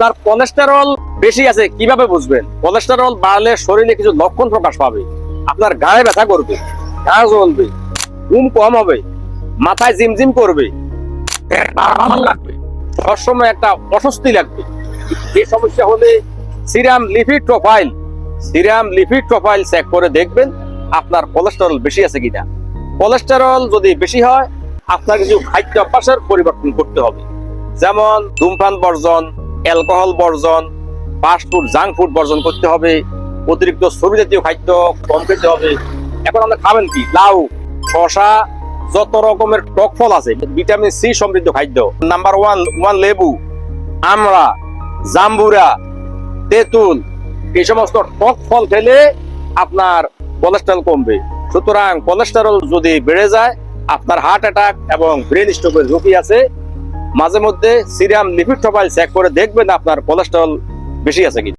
আপনার কোলেস্টেরল বেশি আছে কিভাবে বুঝবেন? কোলেস্টেরল বাড়লে শরীরে কিছু লক্ষণ প্রকাশ পাবে। আপনার গায়ে ব্যথা করবে, গা জ্বলবে, ঘুম কম হবে, মাথায় জিমজিম করবে, ভালো লাগবে, সবসময় একটা অস্বস্তি লাগবে। এই সমস্যা হলে সিরাম লিপিড প্রোফাইল চেক করে দেখবেন আপনার কোলেস্টেরল বেশি আছে কিনা। কোলেস্টেরল যদি বেশি হয় আপনার কিছু খাদ্য অভ্যাসের পরিবর্তন করতে হবে, যেমন ধূমপান বর্জন, অ্যালকোহল বর্জন, ফাস্ট ফুড, জাঙ্ক ফুড বর্জন করতে হবে, অতিরিক্ত সবজি জাতীয় খাদ্য কম খেতে হবে। এখন আমরা খাবেন কি? লাউ, শসা, যত রকমের টক ফল আছে, ভিটামিন সি সমৃদ্ধ খাদ্য। নাম্বার ওয়ান লেবু, আমড়া, জাম্বুরা, তেঁতুল, এই সমস্ত টক ফল খেলে আপনার কোলেস্টেরল কমবে। সুতরাং কোলেস্টেরল যদি বেড়ে যায় আপনার হার্ট অ্যাটাক এবং ব্রেন স্ট্রোকের ঝুঁকি আছে। মাঝে মধ্যে সিরাম লিপিড প্রোফাইল চেক করে দেখবেন আপনার কোলেস্টেরল বেশি আছে কি।